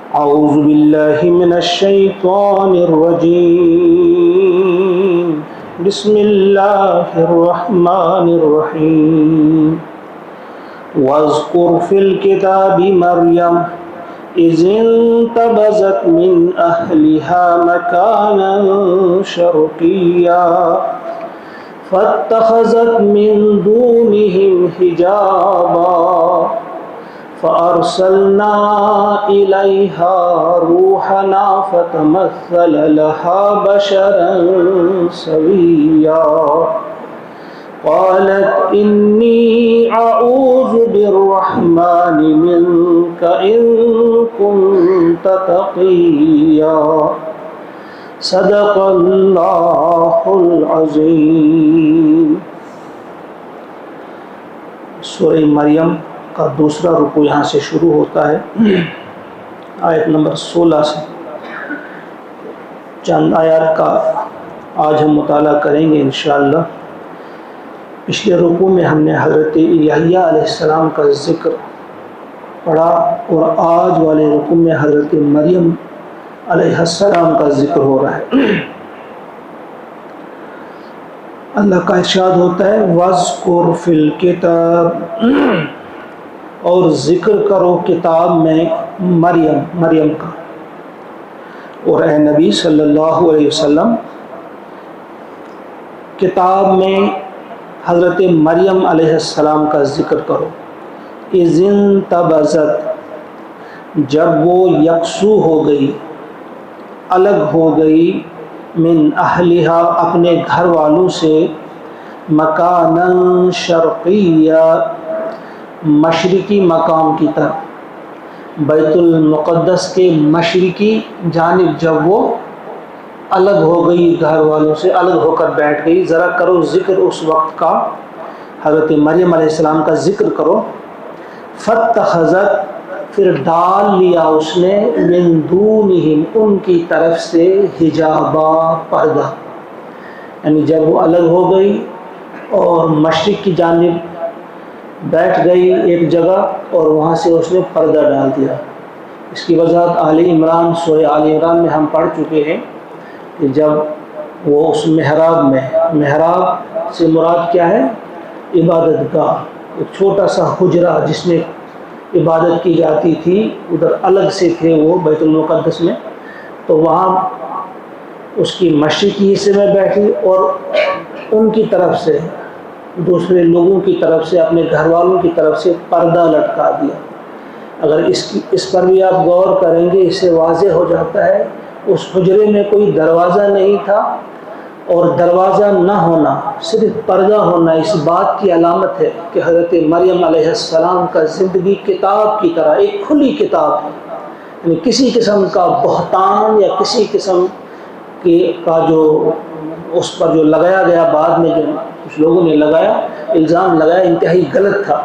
أعوذ بالله من الشيطان الرجيم. بسم الله الرحمن الرحيم. واذكر في الكتاب مريم إذ انتبذت من أهلها مكانا شرقيا فاتخذت من دونهم حجابا فأرسلنا إليها روحنا فتمثل لها بشرا سويا قالت إني أعوذ بالرحمن منك إن كنت تقيا صدق اللہ العظیم. سورہ مریم کا دوسرا رکوع یہاں سے شروع ہوتا ہے آیت نمبر 16 سے. چند آیات کا آج ہم مطالعہ کریں گے انشاءاللہ. پچھلے رکوع میں ہم نے حضرت یحییٰ علیہ السلام کا ذکر پڑھا اور آج والے رکوع میں حضرت مریم علیہ السلام کا ذکر ہو رہا ہے. اللہ کا ارشاد ہوتا ہے وَاذْكُرْ فِي الْكِتَابِ، اور ذکر کرو کتاب میں مریم کا. اور اے نبی صلی اللہ علیہ وسلم کتاب میں حضرت مریم علیہ السلام کا ذکر کرو. اِذِ انتبذت، جب وہ یکسو ہو گئی، الگ ہو گئی، من اہلہا، اپنے گھر والوں سے، مکانا شرقیہ، مشرقی مقام کی طرف، بیت المقدس کے مشرقی جانب جب وہ الگ ہو گئی، گھر والوں سے الگ ہو کر بیٹھ گئی. ذرا کرو ذکر اس وقت کا، حضرت مریم علیہ السلام کا ذکر کرو. فاتخذت، پھر ڈال لیا اس نے، من دونہم، ان کی طرف سے، حجابا، پردہ. یعنی جب وہ الگ ہو گئی اور مشرق کی جانب بیٹھ گئی ایک جگہ، اور وہاں سے اس نے پردہ ڈال دیا. اس کی وضاحت سورہ آل عمران میں ہم پڑھ چکے ہیں کہ جب وہ اس محراب سے مراد کیا ہے؟ عبادت گاہ، ایک چھوٹا سا حجرہ جس میں عبادت کی جاتی تھی، ادھر الگ سے تھے وہ بیت المقدس میں. تو وہاں اس کی مشرقی حصے میں بیٹھی اور ان کی طرف سے، دوسرے لوگوں کی طرف سے، اپنے گھر والوں کی طرف سے پردہ لٹکا دیا. اگر اس پر بھی آپ غور کریں گے، اس سے واضح ہو جاتا ہے اس حجرے میں کوئی دروازہ نہیں تھا، اور دروازہ نہ ہونا، صرف پردہ ہونا اس بات کی علامت ہے کہ حضرت مریم علیہ السلام کا زندگی کتاب کی طرح ایک کھلی کتاب ہے. یعنی کسی قسم کا بہتان یا کسی قسم کا جو اس پر جو لگایا گیا، بعد میں جو کچھ لوگوں نے لگایا، الزام لگایا، انتہائی غلط تھا.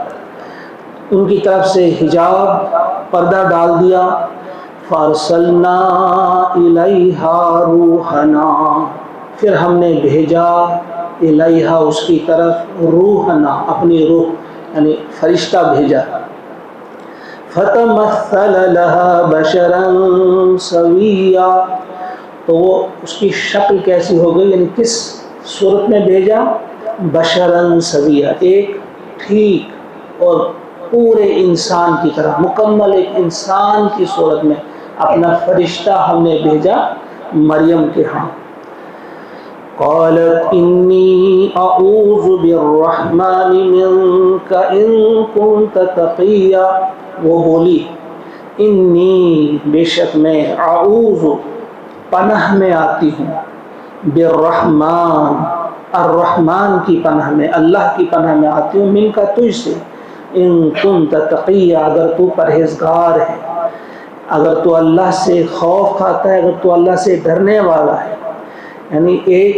ان کی طرف سے حجاب، پردہ ڈال دیا. فارسلنا الیہا روحنا، پھر ہم نے بھیجا الیہا، اس کی طرف، روحنا، اپنی روح، یعنی فرشتہ بھیجا. فتمثل لها بشرا سویا، تو وہ اس کی شکل کیسی ہو گئی، یعنی کس صورت میں بھیجا؟ بشرا سویا، ایک ٹھیک اور پورے انسان کی طرح، مکمل ایک انسان کی صورت میں اپنا فرشتہ ہم نے بھیجا مریم کے ہاں. قالت انی اعوذ بالرحمن منک ان کنت تقیا، وہ بولی انی، بے شک میں، اعوذ، پناہ میں آتی ہوں، بالرحمن، الرحمن کی پناہ میں، اللہ کی پناہ میں آتی ہوں، من کا، تجھ سے، ان کنت تقیا، اگر تو پرہیزگار ہے، اگر تو اللہ سے خوف کھاتا ہے، اگر تو اللہ سے ڈرنے والا ہے. یعنی ایک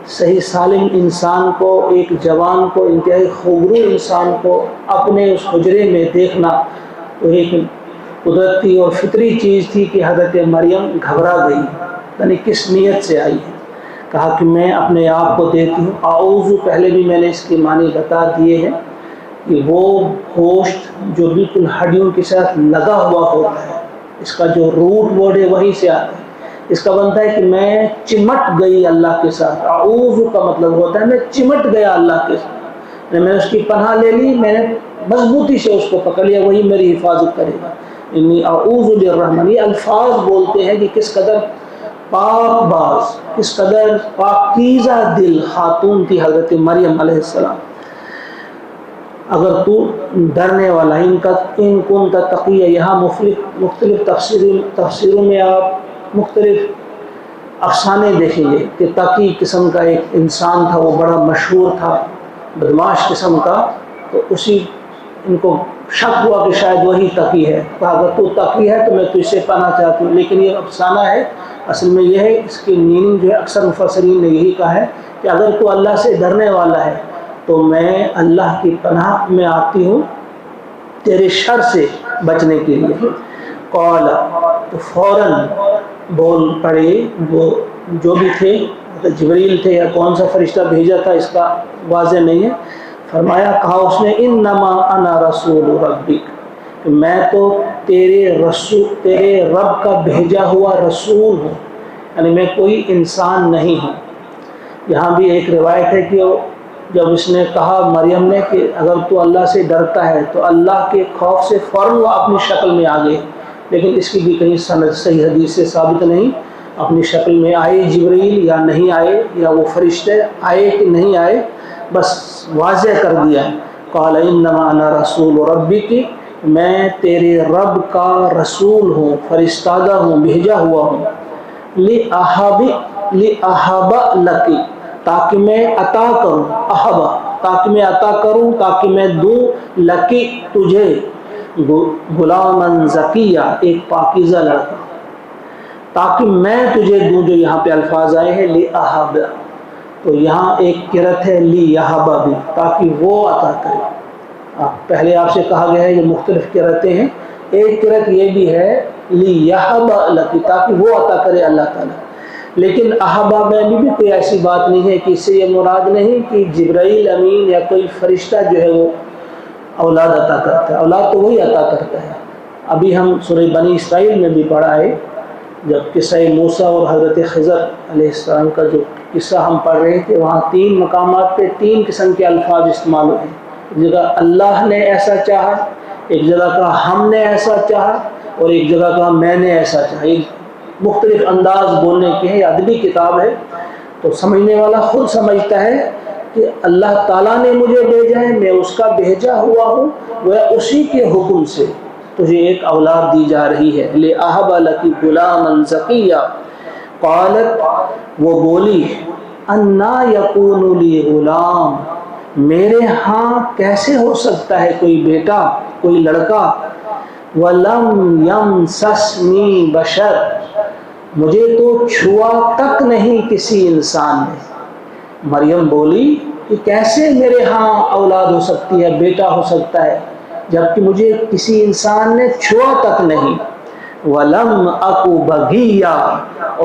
صحیح سالم انسان کو، ایک جوان کو، انتہائی خوبرو انسان کو اپنے اس حجرے میں دیکھنا تو ایک قدرتی اور فطری چیز تھی کہ حضرت مریم گھبرا گئی. یعنی کس نیت سے آئی ہے؟ کہا کہ میں اپنے آپ کو دیتی ہوں. اعوذ، پہلے بھی میں نے اس کے معنی بتا دیے ہیں کہ وہ گوشت جو بالکل ہڈیوں کے ساتھ لگا ہوا ہوتا ہے، اس کا جو روٹ ورڈ ہے وہیں سے آتا ہے. اس کا بنتا ہے کہ میں چمٹ گئی اللہ کے ساتھ. اعوذ کا مطلب ہوتا ہے میں چمٹ گیا اللہ کے ساتھ، میں نے اس کی پناہ لے لی، میں نے مضبوطی سے اس کو پکڑ لیا، وہی میری حفاظت کرے گا. انی اعوذ بالرحمن. یہ الفاظ بولتے ہیں کہ کس قدر پاک باز، کس قدر پاکیزہ دل خاتون تھی حضرت مریم علیہ السلام. اگر تو ڈرنے والا ان کنت تقیہ، یہاں مختلف تفسیروں میں آپ مختلف افسانے دیکھیں گے کہ تقی قسم کا ایک انسان تھا، وہ بڑا مشہور تھا، بدماش قسم کا. تو ان کو شک ہوا کہ شاید وہی تقی ہے. اگر تو تقی ہے تو میں تجھ سے پناہ چاہتی ہوں. لیکن یہ افسانہ ہے، اصل میں یہ ہے، اس کی میننگ جو ہے اکثر مفسرین نے یہی کہا ہے کہ اگر تو اللہ سے ڈرنے والا ہے تو میں اللہ کی پناہ میں آتی ہوں تیرے شر سے بچنے کے لیے. قال، تو فوراً بول پڑے وہ جو بھی تھے، جبریل تھے یا کون سا فرشتہ بھیجا تھا اس کا واضح نہیں ہے. فرمایا، کہا اس نے، انما انا رسول ربک، میں تو تیرے رب کا بھیجا ہوا رسول ہوں، یعنی میں کوئی انسان نہیں ہوں. یہاں بھی ایک روایت ہے کہ جب اس نے کہا مریم نے کہ اگر تو اللہ سے ڈرتا ہے تو اللہ کے خوف سے فوراً وہ اپنی شکل میں آ گئے، لیکن اس کی بھی کہیں سند صحیح حدیث سے ثابت نہیں. اپنی شکل میں آئے جبریل یا نہیں آئے، یا وہ فرشتے آئے کہ نہیں آئے، بس واضح کر دیا. قال انما انا رسول ربک، میں تیرے رب کا رسول ہوں، فرستادہ ہوں، بھیجا ہوا ہوں. لِأَحَبَ لَكِ، تاکہ میں عطا کروں، احبا، تاکہ میں عطا کروں، تاکہ میں دوں، لکی، تجھے، غلامً زکیہ، ایک پاکیزہ لڑکا، تاکہ میں تجھے دوں. جو یہاں پہ الفاظ آئے ہیں لِأَحَبَ، تو یہاں ایک قرأت ہے لِيَحَبَ بھی، تاکہ وہ عطا کرے. پہلے آپ سے کہا گیا ہے یہ مختلف قرأتیں ہیں. ایک قرأت یہ بھی ہے لِيَحَبَ لَكِ، تاکہ وہ عطا کرے اللہ تعالیٰ. لیکن احبا میں بھی کوئی ایسی بات نہیں ہے کہ اس سے یہ مراد نہیں کہ جبرائیل امین یا کوئی فرشتہ جو ہے وہ اولاد عطا کرتا ہے. اولاد تو وہی عطا کرتا ہے. ابھی ہم سورہ بنی اسرائیل میں بھی پڑھا ہے، جب قصہ موسیٰ اور حضرت خضر علیہ السلام کا جو قصہ ہم پڑھ رہے تھے، وہاں 3 مقامات پہ 3 قسم کے الفاظ استعمال ہوئے. ایک جگہ اللہ نے ایسا چاہا، ایک جگہ کہا ہم نے ایسا چاہا، اور ایک جگہ کہا میں نے ایسا چاہا. ایک مختلف انداز بولنے کے ہیں، ادبی کتاب ہے، تو سمجھنے والا خود سمجھتا ہے کہ اللہ تعالیٰ نے مجھے بھیجا ہے، میں اس کا بھیجا ہوا ہوں، وہ اسی کے حکم سے تجھے ایک اولاد دی جا رہی ہے. لِأَحَبَ لَكِ غُلَامًا زَكِيًّا. قالت، وہ بولی، اَنَّا يَكُونُ لِي غُلَام، میرے ہاں کیسے ہو سکتا ہے کوئی بیٹا، کوئی لڑکا. وَلَمْ يَمْسَسْنِي بَشَرٌ، مجھے تو چھوا تک نہیں کسی انسان نے. مریم بولی کہ کیسے میرے ہاں اولاد ہو سکتی ہے، بیٹا ہو سکتا ہے، جبکہ مجھے کسی انسان نے چھوا تک نہیں. وَلَمْ أَكُ بَغِيًّا،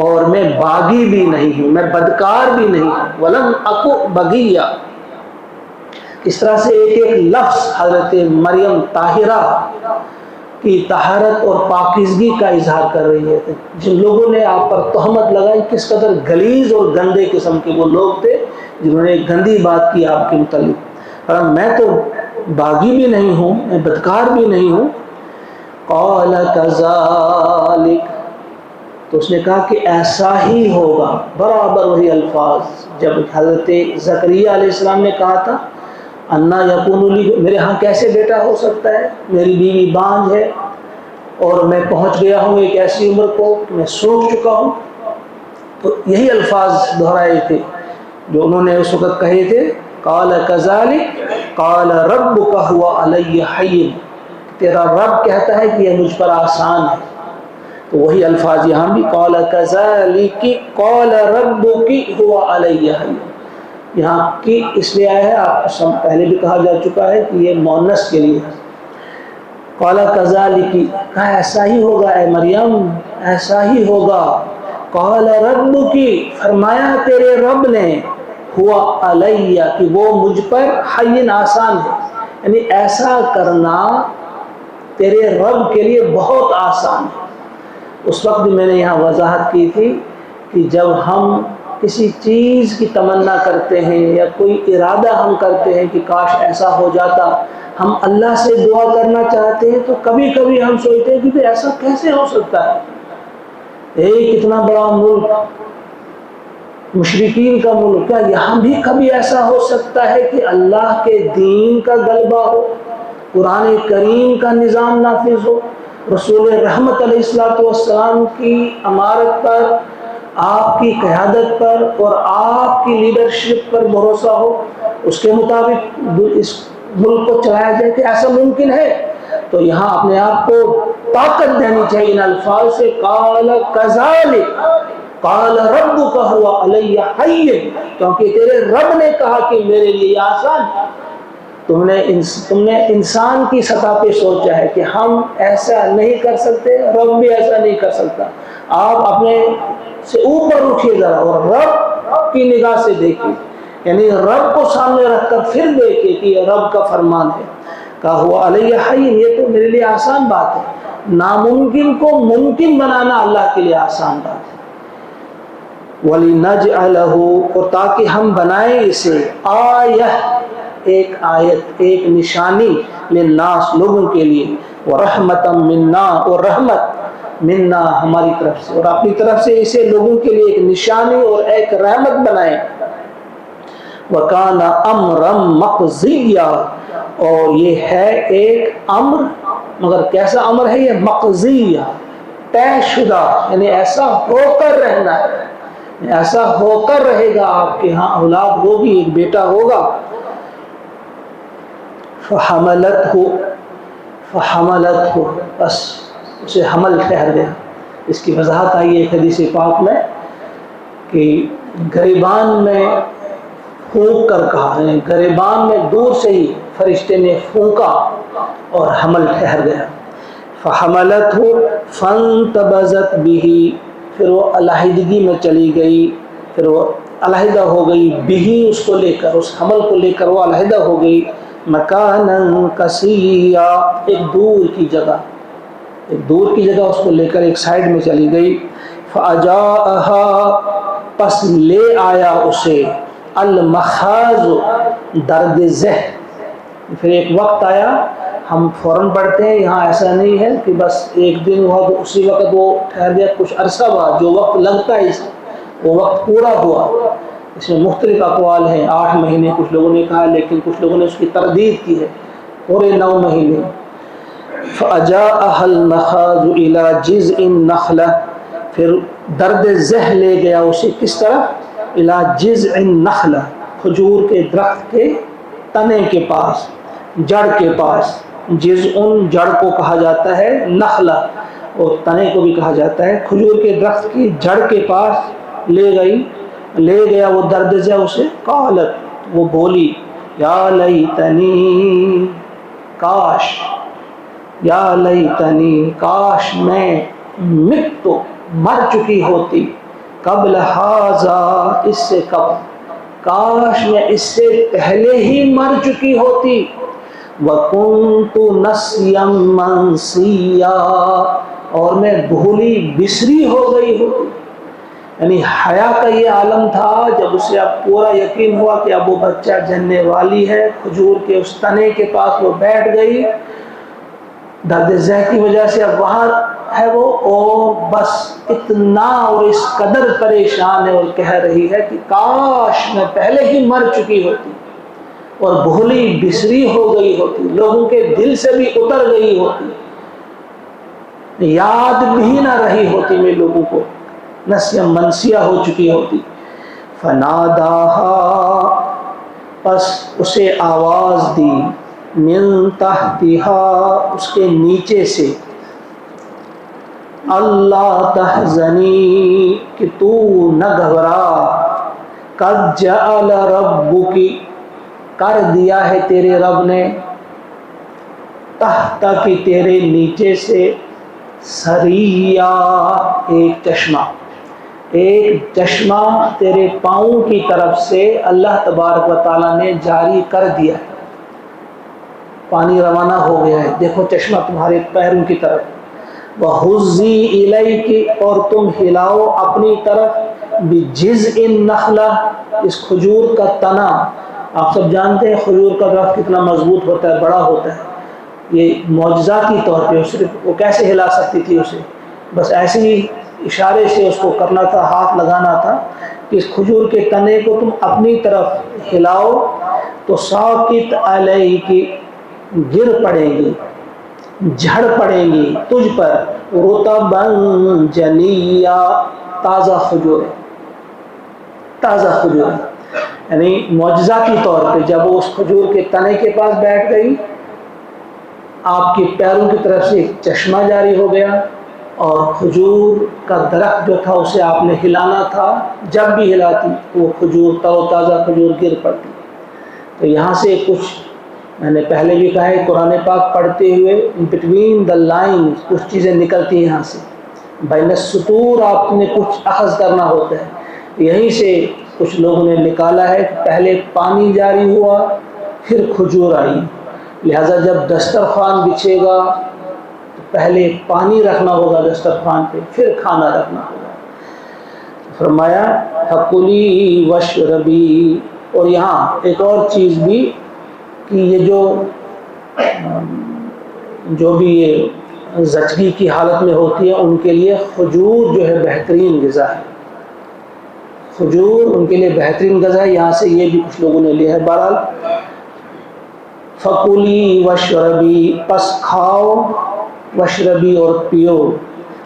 اور میں باغی بھی نہیں ہوں، میں بدکار بھی نہیں ہوں. وَلَمْ أَكُ بَغِيًّا، اس طرح سے ایک ایک لفظ حضرت مریم طاہرہ کی طہارت اور پاکیزگی کا اظہار کر رہی ہے. جن لوگوں نے آپ پر تہمت لگائی، کس قدر غلیظ اور گندے قسم کے وہ لوگ تھے جنہوں نے گندی بات کی آپ کے متعلق. میں تو باغی بھی نہیں ہوں، میں بدکار بھی نہیں ہوں. قال كذلك، تو اس نے کہا کہ ایسا ہی ہوگا. برابر وہی الفاظ جب حضرت زکریا علیہ السلام نے کہا تھا انا یکون لی، میرے ہاں کیسے بیٹا ہو سکتا ہے، میری بیوی بانجھ ہے اور میں پہنچ گیا ہوں ایک ایسی عمر کو کہ میں سوچ چکا ہوں. تو یہی الفاظ دہرائے تھے جو انہوں نے اس وقت کہے تھے. قال كذلك قال ربك هو علي حي، تیرا رب کہتا ہے کہ یہ مجھ پر آسان ہے. تو وہی الفاظ یہاں بھی قال كذلك قال ربك هو علي حي. یہاں کی اس لیے آیا ہے، آپ کو پہلے بھی کہا جا چکا ہے کہ یہ مؤنث کے لیے ہے. قال كذلك، کہا ایسا ہی ہوگا اے مریم، ایسا ہی ہوگا. قال ربك، فرمایا تیرے رب نے، ہوا علیہ، کہ وہ مجھ پر، حین آسان ہے، یعنی ایسا کرنا تیرے رب کے لیے بہت آسان ہے. اس وقت بھی میں نے یہاں وضاحت کی تھی کہ جب ہم کسی چیز کی تمنا کرتے ہیں یا کوئی ارادہ ہم کرتے ہیں کہ کاش ایسا ہو جاتا، ہم اللہ سے دعا کرنا چاہتے ہیں، تو کبھی کبھی ہم سوچتے ہیں کہ ایسا کیسے ہو سکتا ہے؟ ایک اتنا بڑا ملک، مشرکین کا ملک، کیا یہاں بھی کبھی ایسا ہو سکتا ہے کہ اللہ کے دین کا غلبہ ہو، قرآن کریم کا نظام نافذ ہو، رسول رحمت علیہ الصلوۃ والسلام کی امارت پر، آپ کی قیادت پر اور آپ کی لیڈرشپ پر بھروسہ ہو، اس کے مطابق اس ملک کو چلایا جائے؟ کہ ایسا ممکن ہے؟ تو یہاں اپنے آپ کو طاقت دینی چاہیے ان الفاظ سے، قال کذالک قال ربک هو علی ہین، کیونکہ تیرے رب نے کہا کہ میرے لیے یہ آسان ہے۔ تم نے انسان کی سطح پہ سوچا ہے کہ ہم ایسا نہیں کر سکتے، رب بھی ایسا نہیں کر سکتا۔ آپ اپنے سے اوپر اٹھیے ذرا اور رب کی نگاہ سے دیکھیے، یعنی رب کو سامنے رکھ کر پھر دیکھیے کہ یہ رب کا فرمان ہے، کہا ہوا علیہ حین، یہ تو میرے لیے آسان بات ہے۔ ناممکن کو ممکن بنانا اللہ کے لیے آسان بات ہے۔ وَلِنَجْعَلَهُ، اور تاکہ ہم بنائیں اسے آیہ، ایک آیت، ایک نشانی، للناس، لوگوں کے لیے، وَرَحْمَةً مِنَّا، اور رحمت، منا، ہماری طرف سے، اور اپنی طرف سے اسے لوگوں کے لیے ایک نشانی اور ایک رحمت بنائیں۔ وَكَانَ أَمْرًا مَقْضِيًّا، اور یہ ہے ایک امر، مگر کیسا امر ہے یہ؟ مقضیہ، طے شدہ، یعنی ایسا ہو کر رہنا ہے، ایسا ہو کر رہے گا، آپ کے ہاں اولاد ہوگی، ایک بیٹا ہوگا۔ فحملتہ، بس اسے حمل ٹھہر گیا۔ اس کی وضاحت آئی ہے ایک حدیث پاک میں کہ گریبان میں پھونک کر کہا، یعنی گریبان میں دور سے ہی فرشتے نے پھونکا اور حمل ٹھہر گیا۔ فحملتہ فانتبذت بہ، پھر وہ علیحدگی میں چلی گئی، پھر وہ علیحدہ ہو گئی، بہی، اس کو لے کر، اس حمل کو لے کر وہ علیحدہ ہو گئی، مکانا قصیا، ایک دور کی جگہ، ایک دور کی جگہ اس کو لے کر ایک سائڈ میں چلی گئی۔ فاجاءہا، پس لے آیا اسے، المخاض، درد ذہن۔ پھر ایک وقت آیا، ہم فوراً پڑھتے ہیں، یہاں ایسا نہیں ہے کہ بس ایک دن ہوا تو اسی وقت وہ ٹھہر گیا، کچھ عرصہ بعد جو وقت لگتا ہے وہ وقت پورا ہوا۔ اس میں مختلف اقوال ہیں، 8 مہینے کچھ لوگوں نے کہا، لیکن کچھ لوگوں نے اس کی تردید کی ہے، پورے 9 مہینے۔ فَأَجَاءَهَا الْمَخَاضُ إِلَى جِذْعِ النَّخْلَةِ، پھر درد ذہ لے گیا اسے کس طرف؟ إِلَى جِذْعِ النَّخْلَةِ، کھجور کے درخت کے تنے کے پاس، جڑ کے پاس۔ جذع، جڑ کو کہا جاتا ہے نخلہ، اور تنے کو بھی کہا جاتا ہے۔ کھجور کے درخت کی جڑ کے پاس لے گیا وہ درد ذہ اسے۔ قالت، وہ بولی، یا لیتنی، کاش، یا لیتنی، کاش میں، مت، مر چکی ہوتی، قبل ھذا، اس سے قبل، کاش میں اس سے پہلے ہی مر چکی ہوتی، وَكُنْتُ نَسْيًا مَنْسِيًّا، اور میں بھولی بسری ہو گئی ہوتی۔ یعنی حیا کا یہ عالم تھا جب اسے اب پورا یقین ہوا کہ اب وہ بچہ جننے والی ہے، کھجور کے اس تنے کے پاس وہ بیٹھ گئی، درد ذہ کی وجہ سے اب وہاں ہے وہ، اور بس اتنا اور اس قدر پریشان ہے اور کہہ رہی ہے کہ کاش میں پہلے ہی مر چکی ہوتی، اور بھولی بسری ہو گئی ہوتی، لوگوں کے دل سے بھی اتر گئی ہوتی، یاد بھی نہ رہی ہوتی میں لوگوں کو، نسیہ منسیہ ہو چکی ہوتی۔ فناداہا، پس اسے آواز دی، من تحتہا، اس کے نیچے سے، اللہ تحزنی، کہ تو نہ گھبرا، قد جعل ربک، کر دیا ہے تیرے رب نے، تحت کی تیرے نیچے سے، سریا، ایک چشمہ، ایک چشمہ تیرے پاؤں کی طرف سے اللہ تبارک و تعالیٰ نے جاری کر دیا ہے، پانی روانہ ہو گیا ہے، دیکھو چشمہ تمہارے پیروں کی طرف۔ وَحُزِّي إِلَيْكِ اور تم ہلاؤ اپنی طرف بِجِزْءِ النَّخْلَةِ اس کھجور کا تنا. آپ سب جانتے ہیں کھجور کا درخت کتنا مضبوط ہوتا ہے، بڑا ہوتا ہے. یہ معجزاتی طور پہ صرف وہ کیسے ہلا سکتی تھی اسے؟ بس ایسے ہی اشارے سے اس کو کرنا تھا، ہاتھ لگانا تھا کہ اس کھجور کے تنے کو تم اپنی طرف ہلاؤ تو ساقط علیک گر پڑیں گی، جھڑ پڑیں گی تجھ پر رطباً جنیا تازہ کھجور، تازہ کھجور. یعنی معجزاتی طور پہ جب وہ اس کھجور کے تنے کے پاس بیٹھ گئی، آپ کے پیروں کی طرف سے ایک چشمہ جاری ہو گیا اور کھجور کا درخت جو تھا اسے آپ نے ہلانا تھا، جب بھی ہلاتی وہ کھجور تر و تازہ کھجور گر پڑتی. تو یہاں سے کچھ میں نے پہلے بھی کہا ہے، قرآن پاک پڑھتے ہوئے بٹوین دا لائنز کچھ چیزیں نکلتی ہیں، یہاں سے بین السطور آپ نے کچھ اخذ کرنا ہوتا ہے. یہیں سے کچھ لوگوں نے نکالا ہے کہ پہلے پانی جاری ہوا پھر کھجور آئی، لہذا جب دسترخوان بچھے گا تو پہلے پانی رکھنا ہوگا دسترخوان پہ، پھر کھانا رکھنا ہوگا. فرمایا فَكُلِي وَاشْرَبِي. اور یہاں ایک اور چیز بھی کہ یہ جو بھی یہ زچگی کی حالت میں ہوتی ہے ان کے لیے کھجور جو ہے بہترین غذا ہے، کھجور ان کے لیے بہترین غذا ہے. یہاں سے یہ بھی کچھ لوگوں نے لیا ہے. بہرحال فَكُلِي وَاشْرَبِي پس کھاؤ، وَاشْرَبِي اور پیو،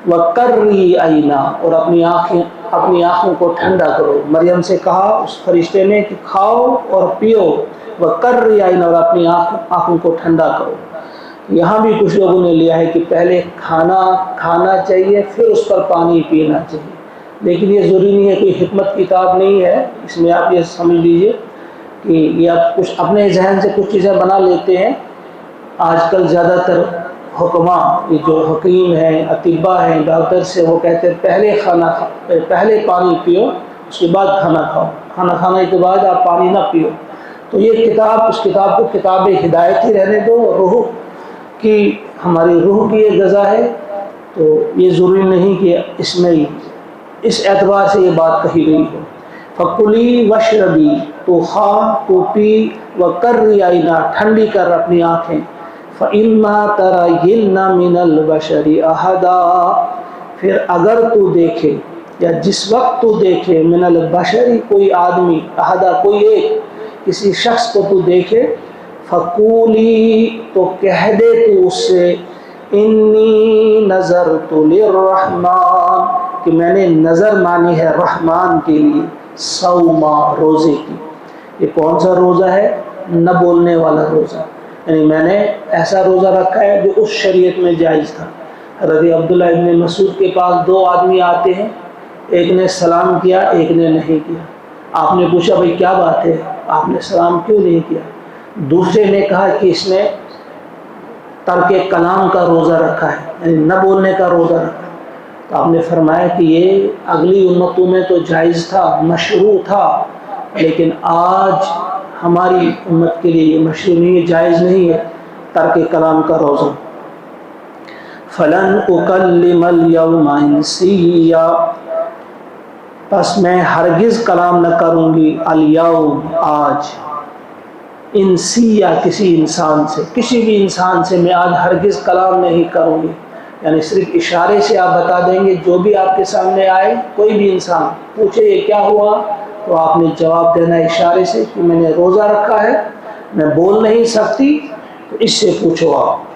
وَقَرِّي عَيْنَا اور اپنی آنکھوں کو ٹھنڈا کرو. مریم سے کہا اس فرشتے نے کہ کھاؤ اور پیو، وَقَرِّي عَيْنَا اور اپنی آنکھوں کو ٹھنڈا کرو. یہاں بھی کچھ لوگوں نے لیا ہے کہ پہلے کھانا چاہیے پھر اس پر پانی پینا چاہیے، لیکن یہ ضروری نہیں ہے، کوئی حکمت کتاب نہیں ہے اس میں. آپ یہ سمجھ لیجئے کہ یہ آپ کچھ اپنے ذہن سے کچھ چیزیں بنا لیتے ہیں. آج کل زیادہ تر حکماء، یہ جو حکیم ہیں، اطباء ہیں، ڈاکٹر سے وہ کہتے ہیں پہلے پانی پیو اس کے بعد کھانا کھاؤ، کھانا کھانے کے بعد آپ پانی نہ پیو. تو یہ کتاب، اس کتاب کو کتاب ہدایت ہی رہنے دو. روح کی، ہماری روح کی یہ غذا ہے، تو یہ ضروری نہیں کہ اس میں اس اعتبار سے یہ بات کہی گئی ہو. فَكُلِي وَاشْرَبِي تو کھا تو پی، وَقَرِّي عَيْنَا ٹھنڈی کر اپنی آنکھیں. فَإِمَّا تَرَيِنَّ مِنَ الْبَشَرِ أَحَدًا پھر اگر تو دیکھے یا جس وقت تو دیکھے من البشری کوئی آدمی، احدہ کوئی ایک، کسی شخص کو تو دیکھے، فَقُولِي تو کہہ دے تو اس سے انی نظرت للرحمن کہ میں نے نظر مانی ہے رحمان کے لیے، صوما روزے کی. یہ کون سا روزہ ہے؟ نہ بولنے والا روزہ. یعنی میں نے ایسا روزہ رکھا ہے جو اس شریعت میں جائز تھا. حضرت عبداللہ ابن مسعود کے پاس دو آدمی آتے ہیں، ایک نے سلام کیا ایک نے نہیں کیا. آپ نے پوچھا بھائی کیا بات ہے، آپ نے سلام کیوں نہیں کیا؟ دوسرے نے کہا کہ اس نے ترک کلام کا روزہ رکھا ہے، یعنی نہ بولنے کا روزہ رکھا ہے. تو آپ نے فرمایا کہ یہ اگلی امتوں میں تو جائز تھا، مشروع تھا، لیکن آج ہماری امت کے لیے یہ مشروع نہیں ہے، جائز نہیں ہے ترک کلام کا روزہ. فَلَنْ أُكَلِّمَ الْيَوْمَ إِنْسِيًّا پس میں ہرگز کلام نہ کروں گی، الیوم آج، انسیہ کسی انسان سے، کسی بھی انسان سے میں آج ہرگز کلام نہیں کروں گی. یعنی صرف اشارے سے آپ بتا دیں گے، جو بھی آپ کے سامنے آئے، کوئی بھی انسان پوچھے یہ کیا ہوا تو آپ نے جواب دینا اشارے سے کہ میں نے روزہ رکھا ہے، میں بول نہیں سکتی، تو اس سے پوچھو آپ.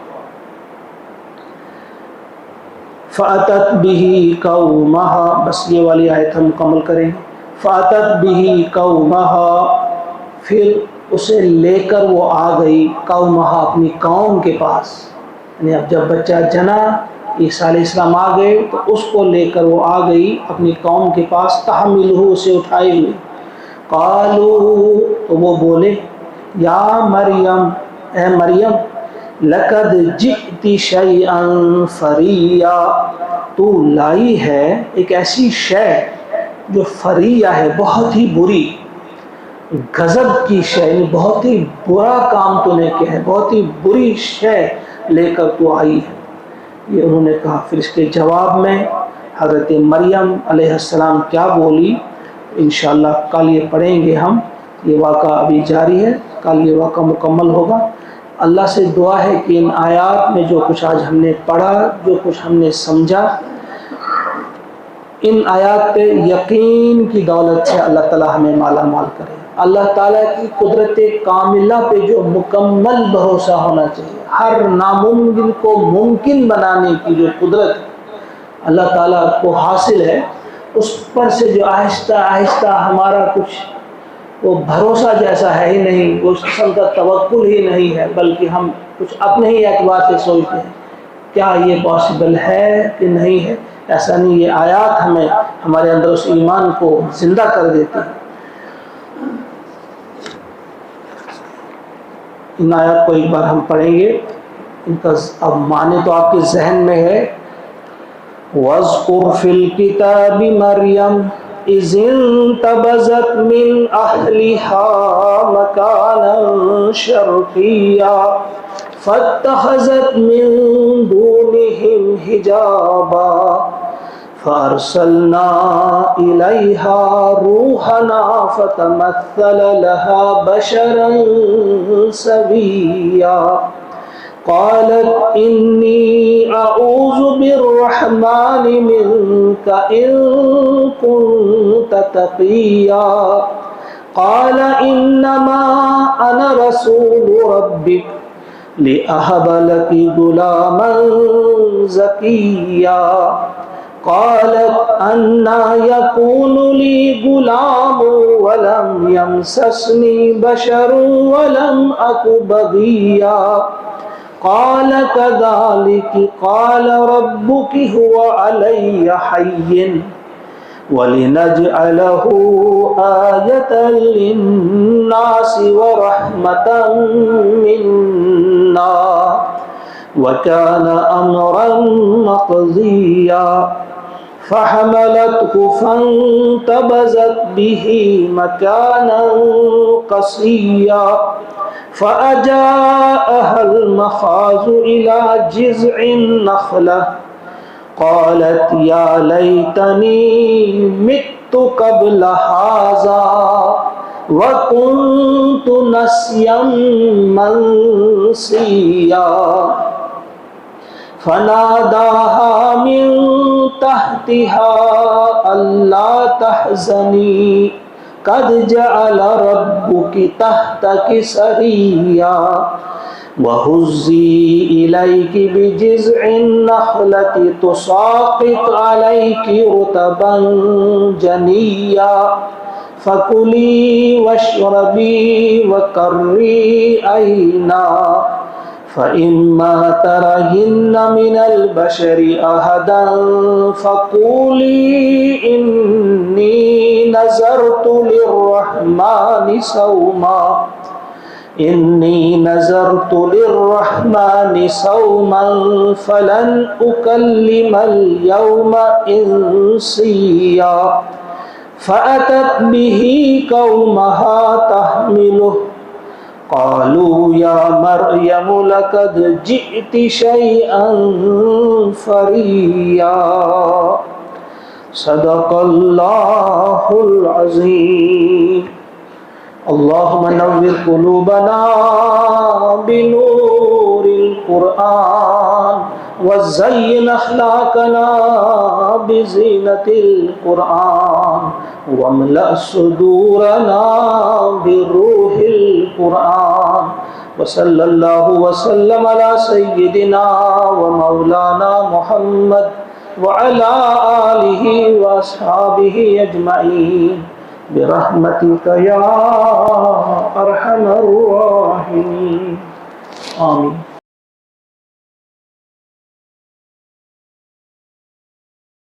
فَأَتَتْ بِهِ قَوْمَهَا بس یہ والی آیت ہم مکمل کریں. فَأَتَتْ بِهِ قَوْمَهَا پھر اسے لے کر وہ آ گئی، قومہا اپنی قوم کے پاس. یعنی اب جب بچہ جنا، عیسیٰ علیہ السلام آ گئے تو اس کو لے کر وہ آ گئی اپنی قوم کے پاس، تحملہ اسے اٹھائے ہوئے. قالوا تو وہ بولے، یا مریم اے مریم، لقد جئت شیئا فریا تو لائی ہے ایک ایسی شے جو فریہ ہے، بہت ہی بری، غضب کی شے، بہت ہی برا کام تو نے کیا ہے، بہت ہی بری شے لے کر تو آئی ہے. یہ انہوں نے کہا۔ پھر اس کے جواب میں حضرت مریم علیہ السلام کیا بولی انشاءاللہ کل یہ پڑھیں گے ہم، یہ واقعہ ابھی جاری ہے، کل یہ واقعہ مکمل ہوگا۔ اللہ سے دعا ہے کہ ان آیات میں جو کچھ آج ہم نے پڑھا، جو کچھ ہم نے سمجھا، ان آیات پہ یقین کی دولت سے اللہ تعالی ہمیں مالا مال کرے۔ اللہ تعالیٰ کی قدرت کاملہ پہ جو مکمل بھروسہ ہونا چاہیے، ہر ناممکن کو ممکن بنانے کی جو قدرت اللہ تعالیٰ کو حاصل ہے، اس پر سے جو آہستہ آہستہ ہمارا کچھ وہ بھروسہ جیسا ہے ہی نہیں، وہ اس قسم کا توکل ہی نہیں ہے، بلکہ ہم کچھ اپنے ہی اعتبار سے سوچتے ہیں کیا یہ پاسبل ہے کہ نہیں ہے۔ ایسا نہیں، یہ آیات ہمیں ہمارے اندر اس ایمان کو زندہ کر دیتی ہیں۔ ان آیات کو ایک بار ہم پڑھیں گے، ان کا اب معنی تو آپ کے ذہن میں ہے۔ وَاذْكُرْ فِي الْكِتَابِ مَرْيَمَ إِذِ انتَبَذَتْ مِنْ أَهْلِهَا مَكَانًا شَرْقِيًّا فَاتَّخَذَتْ مِنْ دُونِهِمْ حِجَابًا فَأَرْسَلْنَا إِلَيْهَا رُوحَنَا فَتَمَثَّلَ لَهَا بَشَرًا سَوِيًّا قالت إني أعوذ بالرحمن منك إن كنت تقيا قال إنما أنا رسول ربك لأهب لك غلاما زكيا قالت أنى يكون لي غلام ولم يمسسني بشر ولم أك بغيا قال كذلك قال ربك هو علي حي ولنجعله آية للناس ورحمة منا وكان أمرا مقضيا فحملته فانتبذت به مكانا قصيا فأجاءها المخاض إلى جذع النخلة قالت يا ليتني مت قبل هذا وكنت نسيا منسيا فناداها من تحتها ألا تحزني قد جعل ربك تحتك سريا وهزي إليك بجذع النخلة تساقط عليك رطبا جنيا فكلي واشربي وقري عينا فإما ترين من البشر أحدا فقولي إني نذرت للرحمن صوما فلن أكلم اليوم إنسيا فأتت به قومها تحمله قالوا يا مريم لقد جئت شيئا فريا صدق الله العظيم اللهم نور قلوبنا بنور القرآن وزين أخلاقنا بزينة القرآن واملأ صدورنا بروح القرآن وصلى الله وسلم على سيدنا ومولانا محمد وعلى آله وأصحابه أجمعين برحمتك يا أرحم الراحمين آمين.